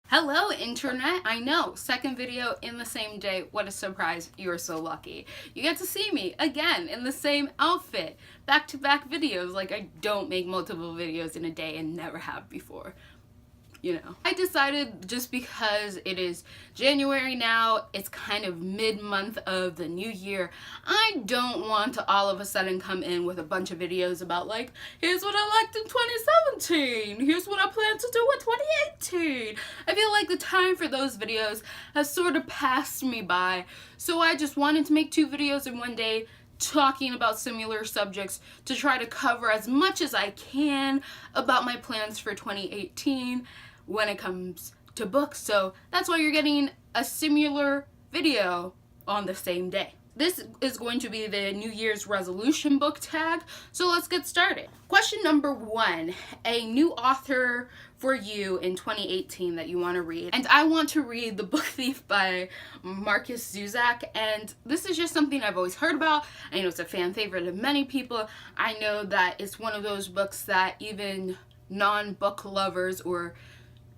Hello internet, I know, second video in the same day. What a surprise, you're so lucky. You get to see me again in the same outfit. Back-to-back videos, like I don't make multiple videos in a day and never have before. You know. I decided just because it is January now, it's kind of mid-month of the new year, I don't want to all of a sudden come in with a bunch of videos about like, here's what I liked in 2017, here's what I plan to do in 2018. I feel like the time for those videos has sort of passed me by, so I just wanted to make 2 videos in one day talking about similar subjects to try to cover as much as I can about my plans for 2018 when it comes to books. So that's why you're getting a similar video on the same day. This is going to be the New Year's resolution book tag, so let's get started. Question number 1, a new author for you in 2018 that you want to read. And I want to read The Book Thief by Marcus Zusak, and this is just something I've always heard about. I know it's a fan favorite of many people. I know that it's one of those books that even non-book lovers or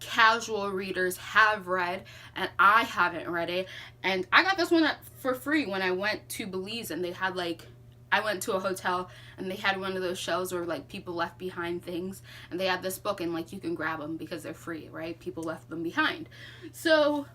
casual readers have read, and I haven't read it. And I got this one for free when I went to Belize, and they had like, I went to a hotel and they had one of those shelves where like people left behind things, and they had this book and like you can grab them because they're free, right? People left them behind. So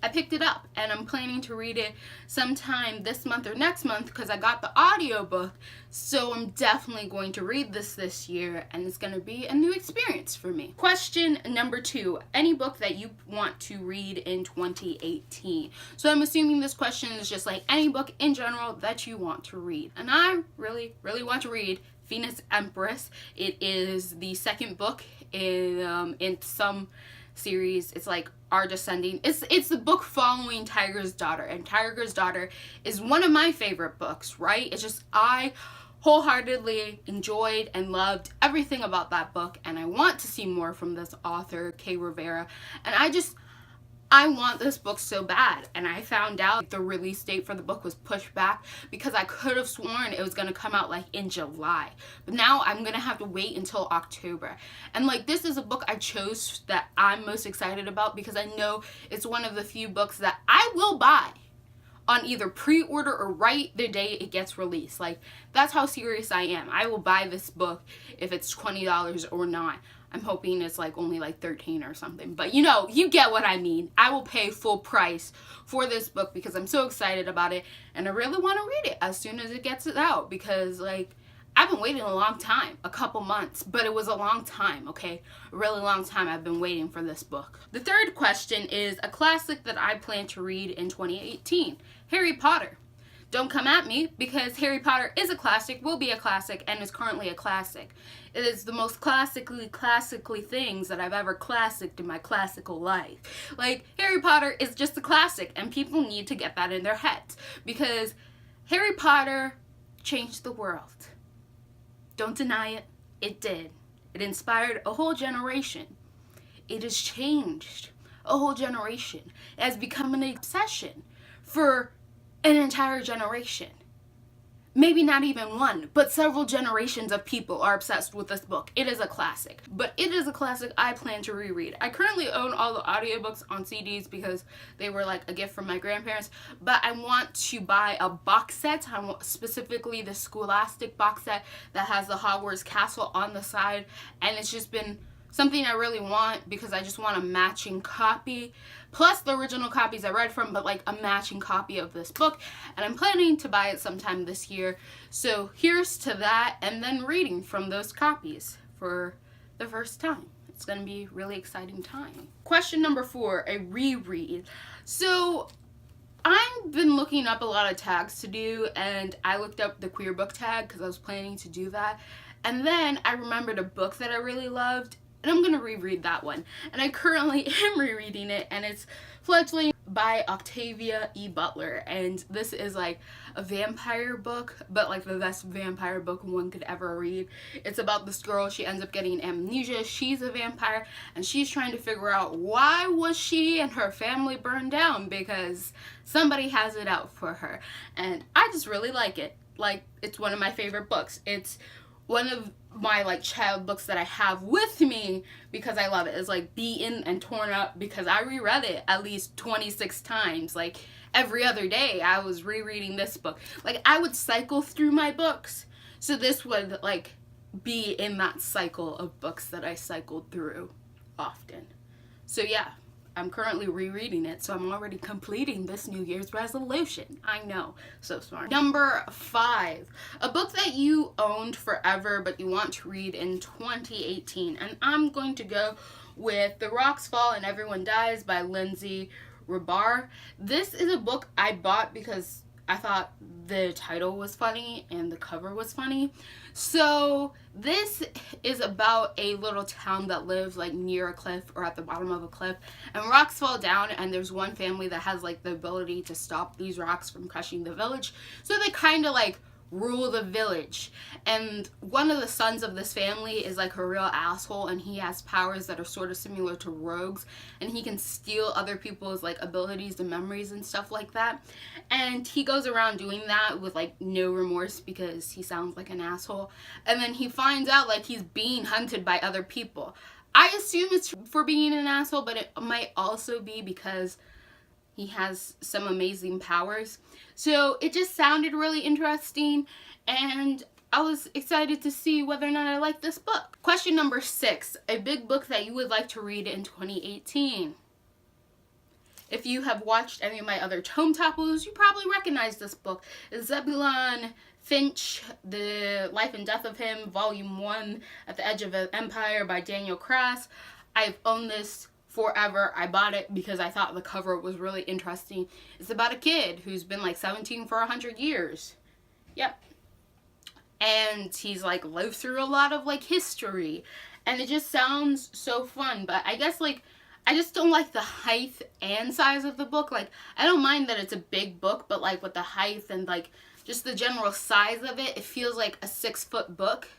I picked it up and I'm planning to read it sometime this month or next month because I got the audiobook. So I'm definitely going to read this year, and it's going to be a new experience for me. Question number 2, any book that you want to read in 2018. So I'm assuming this question is just like any book in general that you want to read. And I really want to read Phoenix Empress. It is the second book in some series. It's like Are Descending. It's the book following Tiger's Daughter, and Tiger's Daughter is one of my favorite books, right? It's just I wholeheartedly enjoyed and loved everything about that book, and I want to see more from this author, Kay Rivera, and I want this book so bad. And I found out the release date for the book was pushed back because I could have sworn it was going to come out like in July. But now I'm going to have to wait until October. And like, this is a book I chose that I'm most excited about because I know it's one of the few books that I will buy on either pre-order or right the day it gets released. Like, that's how serious I am. I will buy this book if it's $20 or not. I'm hoping it's like only like 13 or something, but you know, you get what I mean. I will pay full price for this book because I'm so excited about it, and I really want to read it as soon as it gets out because like, I've been waiting a long time, a couple months, but it was a long time, okay? A really long time I've been waiting for this book. The third question is a classic that I plan to read in 2018, Harry Potter. Don't come at me because Harry Potter is a classic, will be a classic, and is currently a classic. It is the most classically things that I've ever classicked in my classical life. Like, Harry Potter is just a classic, and people need to get that in their heads because Harry Potter changed the world. Don't deny it, it did. It inspired a whole generation. It has changed a whole generation. It has become an obsession for an entire generation. Maybe not even one, but several generations of people are obsessed with this book. It is a classic, but it is a classic I plan to reread. I currently own all the audiobooks on CDs because they were like a gift from my grandparents, but I want to buy a box set. I want specifically the Scholastic box set that has the Hogwarts castle on the side, and it's just been something I really want because I just want a matching copy, plus the original copies I read from, but like a matching copy of this book, and I'm planning to buy it sometime this year. So here's to that, and then reading from those copies for the first time. It's gonna be a really exciting time. Question number 4, a reread. So I've been looking up a lot of tags to do, and I looked up the queer book tag because I was planning to do that, and then I remembered a book that I really loved, and I'm going to reread that one. And I currently am rereading it, and it's Fledgling by Octavia E. Butler. And this is like a vampire book, but like the best vampire book one could ever read. It's about this girl, she ends up getting amnesia, she's a vampire, and she's trying to figure out why was she and her family burned down, because somebody has it out for her. And I just really like it. Like, it's one of my favorite books. It's one of my like child books that I have with me because I love it is like Beaten and Torn Up, because I reread it at least 26 times. Like every other day I was rereading this book. Like I would cycle through my books, so this would like be in that cycle of books that I cycled through often. So yeah, I'm currently rereading it, so I'm already completing this New Year's resolution. I know, so smart. Number 5, a book that you owned forever but you want to read in 2018. And I'm going to go with The Rocks Fall and Everyone Dies by Lindsay Rabar. This is a book I bought because I thought the title was funny and the cover was funny. So this is about a little town that lives like near a cliff or at the bottom of a cliff, and rocks fall down, and there's one family that has like the ability to stop these rocks from crushing the village. So they kind of like rule the village, and one of the sons of this family is like a real asshole, and he has powers that are sort of similar to rogues, and he can steal other people's like abilities and memories and stuff like that. And he goes around doing that with like no remorse because he sounds like an asshole, and then he finds out like he's being hunted by other people. I assume it's for being an asshole, but it might also be because he has some amazing powers. So it just sounded really interesting, and I was excited to see whether or not I like this book. Question number 6, a big book that you would like to read in 2018. If you have watched any of my other Tome Topples, you probably recognize this book. It's Zebulon Finch, The Life and Death of Him, Volume 1, At the Edge of an Empire by Daniel Krass. I've owned this forever. I bought it because I thought the cover was really interesting. It's about a kid who's been like 17 for 100 years. Yep. And he's like lived through a lot of like history, and it just sounds so fun. But I guess like I just don't like the height and size of the book. Like I don't mind that it's a big book, but like with the height and like just the general size of it, it feels like a 6-foot book.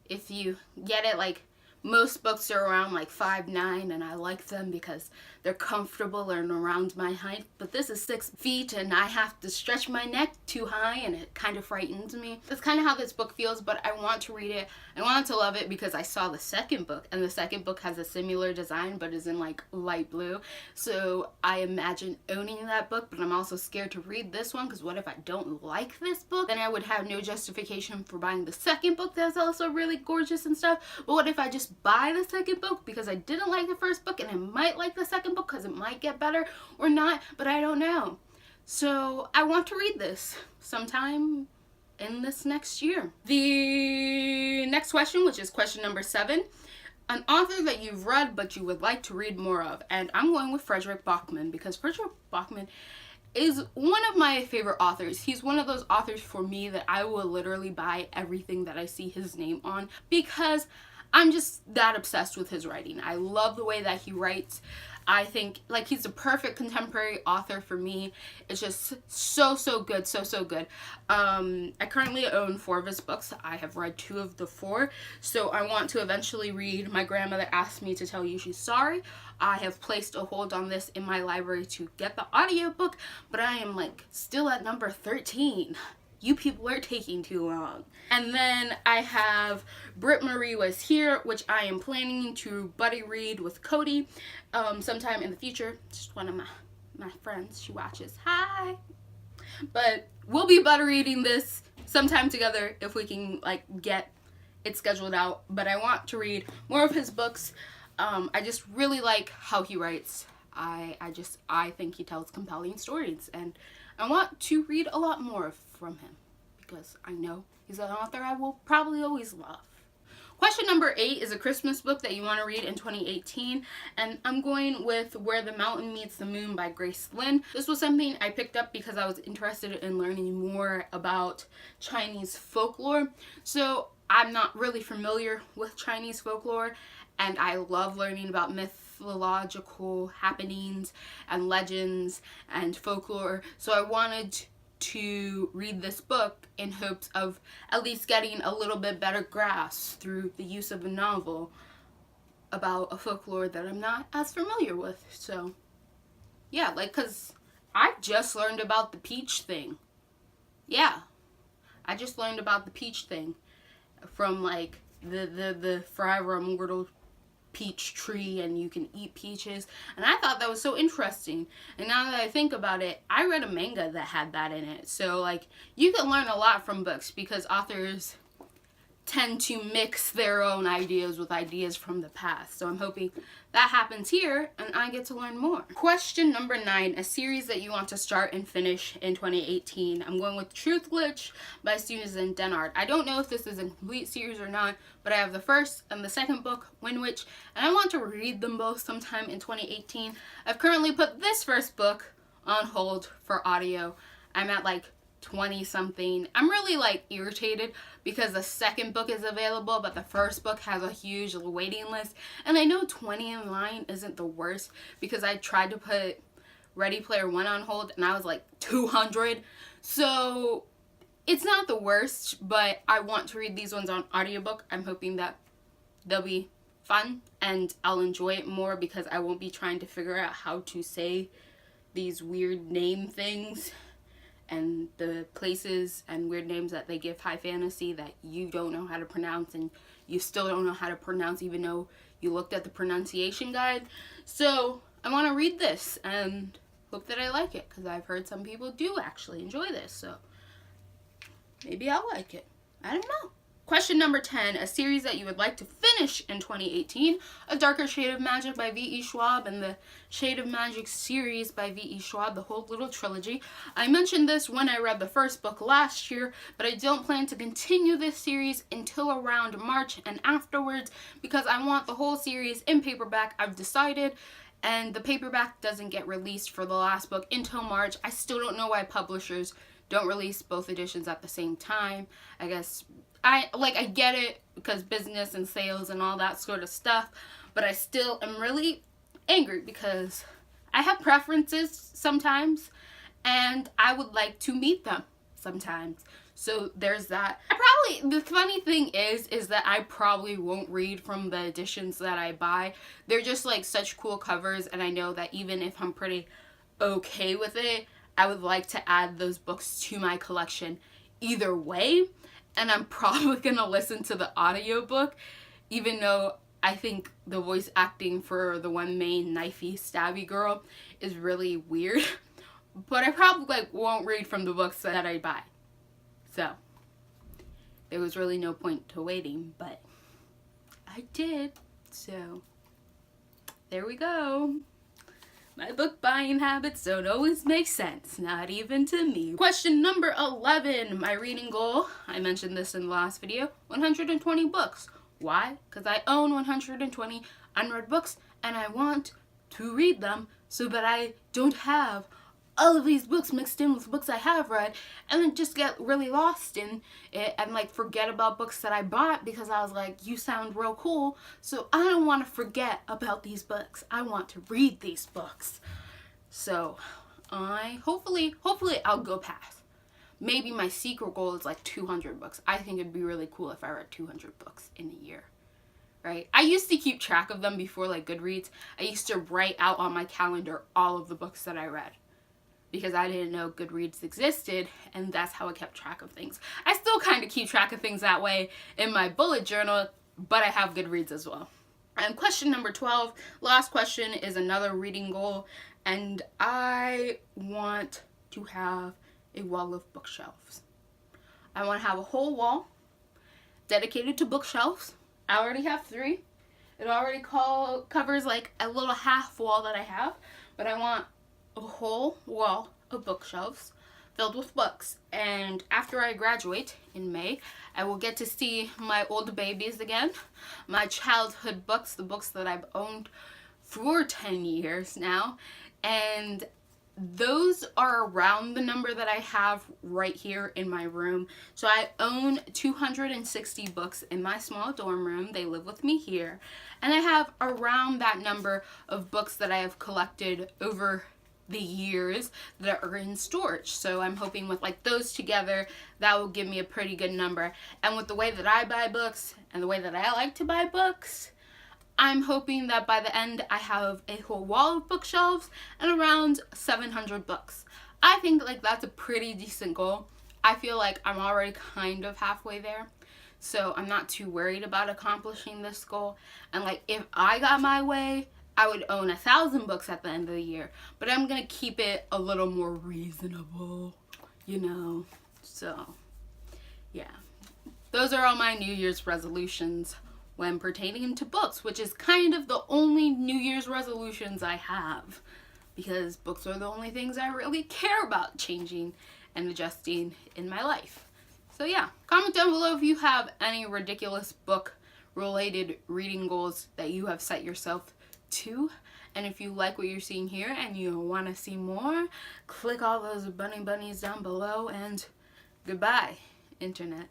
If you get it, like most books are around like 5'9", and I like them because they're comfortable and around my height. But this is 6 feet, and I have to stretch my neck too high, and it kind of frightens me. That's kind of how this book feels, but I want to read it. I want to love it because I saw the second book, and the second book has a similar design, but is in like light blue. So I imagine owning that book, but I'm also scared to read this one because what if I don't like this book? Then I would have no justification for buying the second book that's also really gorgeous and stuff. But what if I just buy the second book because I didn't like the first book, and I might like the second book because it might get better or not, but I don't know. So I want to read this sometime in this next year. The next question, which is question number 7, an author that you've read but you would like to read more of. And I'm going with Frederick Bachman because Frederick Bachman is one of my favorite authors. He's one of those authors for me that I will literally buy everything that I see his name on because I'm just that obsessed with his writing. I love the way that he writes. I think like he's a perfect contemporary author for me. It's just so good, so good. I currently own 4 of his books. I have read 2 of the 4, so I want to eventually read My Grandmother Asked Me to Tell You She's Sorry. I have placed a hold on this in my library to get the audiobook, but I am like still at number 13. You people are taking too long. And then I have Britt Marie Was Here, which I am planning to buddy read with Cody sometime in the future. Just one of my friends. She watches. Hi. But we'll be buddy reading this sometime together if we can like get it scheduled out. But I want to read more of his books. I just really like how he writes. I think he tells compelling stories, and I want to read a lot more from him because I know he's an author I will probably always love. Question number 8 is a Christmas book that you want to read in 2018, and I'm going with Where the Mountain Meets the Moon by Grace Lin. This was something I picked up because I was interested in learning more about Chinese folklore. So I'm not really familiar with Chinese folklore, and I love learning about mythological happenings and legends and folklore. So I wanted to read this book in hopes of at least getting a little bit better grasp through the use of a novel about a folklore that I'm not as familiar with. So yeah, like, cause I just learned about the peach thing. Yeah, I just learned about the peach thing from like the forever immortal peach tree, and you can eat peaches, and I thought that was so interesting. And now that I think about it, I read a manga that had that in it. So like, you can learn a lot from books because authors tend to mix their own ideas with ideas from the past. So I'm hoping that happens here and I get to learn more. Question number 9, a series that you want to start and finish in 2018. I'm going with Truth Glitch by Susan Dennard. I don't know if this is a complete series or not, but I have the first and the second book, Wind Witch, and I want to read them both sometime in 2018. I've currently put this first book on hold for audio. I'm at like 20 something. I'm really like irritated because the second book is available, but the first book has a huge waiting list. And I know 20 in line isn't the worst because I tried to put Ready Player One on hold and I was like 200. So it's not the worst, but I want to read these ones on audiobook. I'm hoping that they'll be fun and I'll enjoy it more because I won't be trying to figure out how to say these weird name things and the places and weird names that they give high fantasy that you don't know how to pronounce, and you still don't know how to pronounce even though you looked at the pronunciation guide. So I want to read this and hope that I like it because I've heard some people do actually enjoy this, so maybe I'll like it. I don't know. Question number 10, a series that you would like to finish in 2018. A Darker Shade of Magic by V.E. Schwab and the Shade of Magic series by V.E. Schwab, the whole little trilogy. I mentioned this when I read the first book last year, but I don't plan to continue this series until around March and afterwards because I want the whole series in paperback. I've decided, and the paperback doesn't get released for the last book until March. I still don't know why publishers don't release both editions at the same time. I guess I get it because business and sales and all that sort of stuff, but I still am really angry because I have preferences sometimes and I would like to meet them sometimes. So there's that. The funny thing is that I probably won't read from the editions that I buy. They're just like such cool covers, and I know that even if I'm pretty okay with it, I would like to add those books to my collection either way. And I'm probably going to listen to the audiobook, even though I think the voice acting for the one main knifey stabby girl is really weird. But I probably won't read from the books that I buy. So there was really no point to waiting, but I did. So there we go. My book buying habits don't always make sense, not even to me. Question number 11, my reading goal. I mentioned this in the last video, 120 books. Why? Because I own 120 unread books and I want to read them so that I don't have all of these books mixed in with books I have read and then just get really lost in it and forget about books that I bought because I was like, you sound real cool, so I don't want to forget about these books. I want to read these books. So hopefully I'll go past. Maybe my secret goal is 200 books. I think it'd be really cool if I read 200 books in a year. Right? I used to keep track of them before Goodreads. I used to write out on my calendar all of the books that I read, because I didn't know Goodreads existed, and that's how I kept track of things. I still kind of keep track of things that way in my bullet journal, but I have Goodreads as well. And question number 12, last question, is another reading goal, and I want to have a wall of bookshelves. I want to have a whole wall dedicated to bookshelves. I already have 3. It already covers a little half wall that I have, but I want a whole wall of bookshelves filled with books. And after I graduate in May, I will get to see my old babies again, my childhood books, the books that I've owned for 10 years now, and those are around the number that I have right here in my room. So I own 260 books in my small dorm room. They live with me here, and I have around that number of books that I have collected over the years that are in storage. So I'm hoping with those together, that will give me a pretty good number. And with the way that I buy books and the way that I like to buy books, I'm hoping that by the end I have a whole wall of bookshelves and around 700 books. I think that's a pretty decent goal. I feel like I'm already kind of halfway there. So I'm not too worried about accomplishing this goal. And like, if I got my way, I would own 1,000 books at the end of the year. But I'm going to keep it a little more reasonable, you know. So, yeah. Those are all my New Year's resolutions when pertaining to books, which is kind of the only New Year's resolutions I have, because books are the only things I really care about changing and adjusting in my life. So yeah, comment down below if you have any ridiculous book related reading goals that you have set yourself to. And if you like what you're seeing here and you want to see more, click all those bunnies down below, and goodbye, internet.